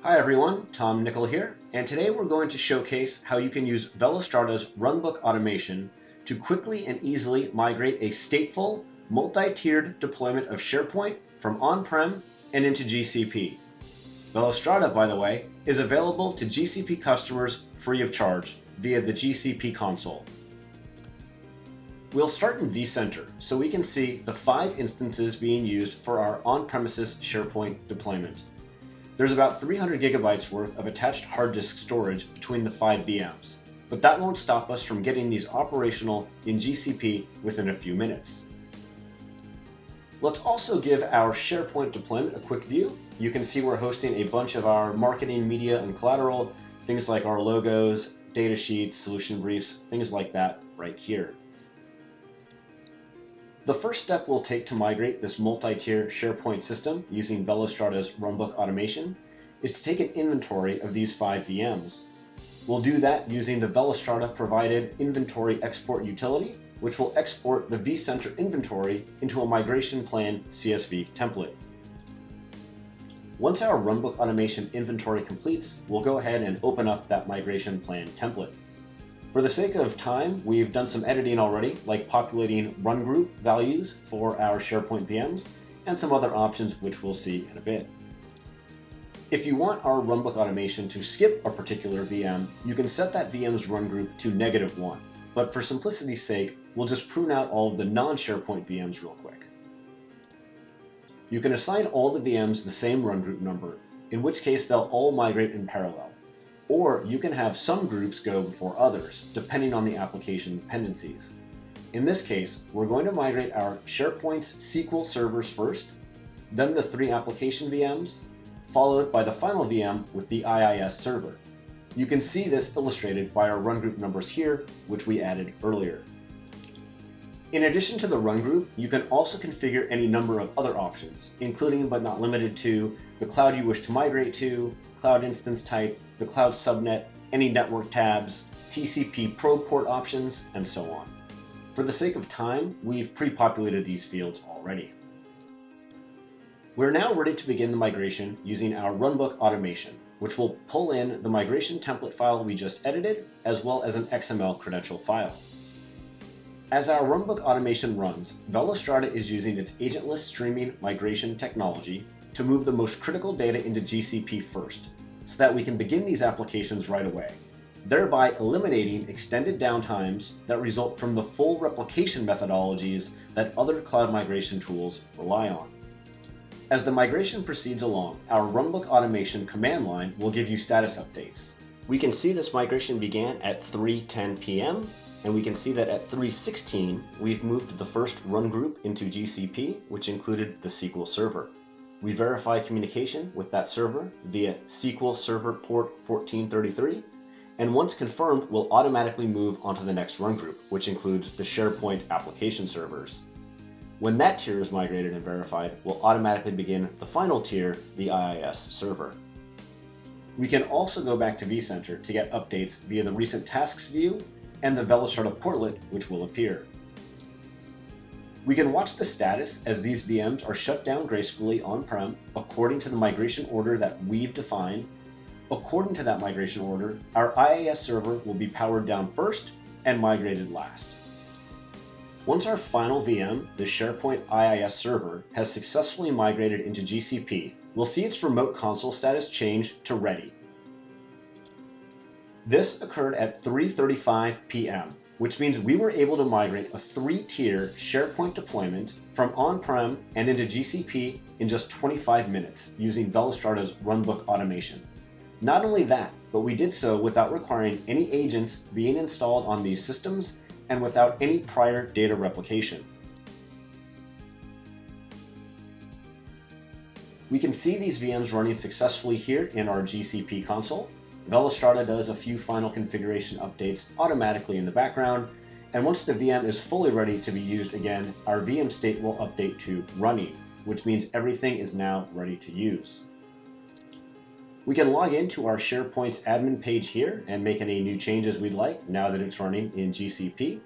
Hi everyone, Tom Nickel here, and today we're going to showcase how you can use Velostrata's Runbook Automation to quickly and easily migrate a stateful, multi-tiered deployment of SharePoint from on-prem and into GCP. Velostrata, by the way, is available to GCP customers free of charge via the GCP console. We'll start in vCenter so we can see the 5 instances being used for our on-premises SharePoint deployment. There's about 300 gigabytes worth of attached hard disk storage between the 5 VMs, but that won't stop us from getting these operational in GCP within a few minutes. Let's also give our SharePoint deployment a quick view. You can see we're hosting a bunch of our marketing, media, and collateral, things like our logos, data sheets, solution briefs, things like that right here. The first step we'll take to migrate this multi-tier SharePoint system using Velostrata's Runbook Automation is to take an inventory of these 5 VMs. We'll do that using the Velostrata provided inventory export utility, which will export the vCenter inventory into a Migration Plan CSV template. Once our Runbook Automation inventory completes, we'll go ahead and open up that Migration Plan template. For the sake of time, we've done some editing already, like populating run group values for our SharePoint VMs, and some other options which we'll see in a bit. If you want our Runbook Automation to skip a particular VM, you can set that VM's run group to -1. But for simplicity's sake, we'll just prune out all of the non-SharePoint VMs real quick. You can assign all the VMs the same run group number, in which case they'll all migrate in parallel. Or you can have some groups go before others, depending on the application dependencies. In this case, we're going to migrate our SharePoint's SQL servers first, then the 3 application VMs, followed by the final VM with the IIS server. You can see this illustrated by our run group numbers here, which we added earlier. In addition to the run group, you can also configure any number of other options, including but not limited to the cloud you wish to migrate to, cloud instance type, the cloud subnet, any network tabs, TCP probe port options, and so on. For the sake of time, we've pre-populated these fields already. We're now ready to begin the migration using our Runbook Automation, which will pull in the migration template file we just edited, as well as an XML credential file. As our Runbook Automation runs, Velostrata is using its agentless streaming migration technology to move the most critical data into GCP first, so that we can begin these applications right away, thereby eliminating extended downtimes that result from the full replication methodologies that other cloud migration tools rely on. As the migration proceeds along, our Runbook Automation command line will give you status updates. We can see this migration began at 3:10 p.m., and we can see that at 3:16, we've moved the first run group into GCP, which included the SQL Server. We verify communication with that server via SQL Server port 1433, and once confirmed, we'll automatically move onto the next run group, which includes the SharePoint application servers. When that tier is migrated and verified, we'll automatically begin the final tier, the IIS server. We can also go back to vCenter to get updates via the Recent Tasks view and the Velostrata portlet, which will appear. We can watch the status as these VMs are shut down gracefully on-prem according to the migration order that we've defined. According to that migration order, our IIS server will be powered down first and migrated last. Once our final VM, the SharePoint IIS server, has successfully migrated into GCP, we'll see its remote console status change to ready. This occurred at 3:35 p.m., which means we were able to migrate a 3-tier SharePoint deployment from on-prem and into GCP in just 25 minutes using Velostrata's Runbook Automation. Not only that, but we did so without requiring any agents being installed on these systems and without any prior data replication. We can see these VMs running successfully here in our GCP console. Velostrata does a few final configuration updates automatically in the background, and once the VM is fully ready to be used again, our VM state will update to running, which means everything is now ready to use. We can log into our SharePoint admin page here and make any new changes we'd like now that it's running in GCP.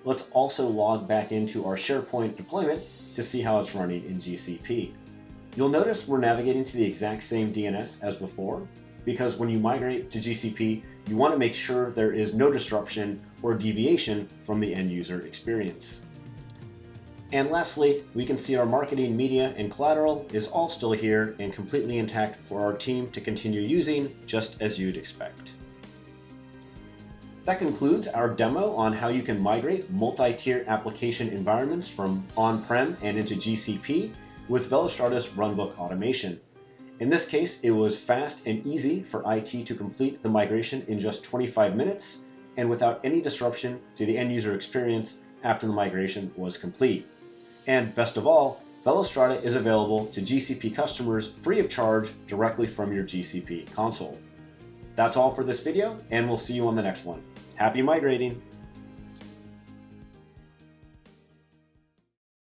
Let's also log back into our SharePoint deployment to see how it's running in GCP. You'll notice we're navigating to the exact same DNS as before, because when you migrate to GCP, you want to make sure there is no disruption or deviation from the end user experience. And lastly, we can see our marketing, media, and collateral is all still here and completely intact for our team to continue using, just as you'd expect. That concludes our demo on how you can migrate multi-tier application environments from on-prem and into GCP with Velostrata's Runbook Automation. In this case, it was fast and easy for IT to complete the migration in just 25 minutes and without any disruption to the end user experience after the migration was complete. And best of all, Velostrata is available to GCP customers free of charge directly from your GCP console. That's all for this video, and we'll see you on the next one. Happy migrating!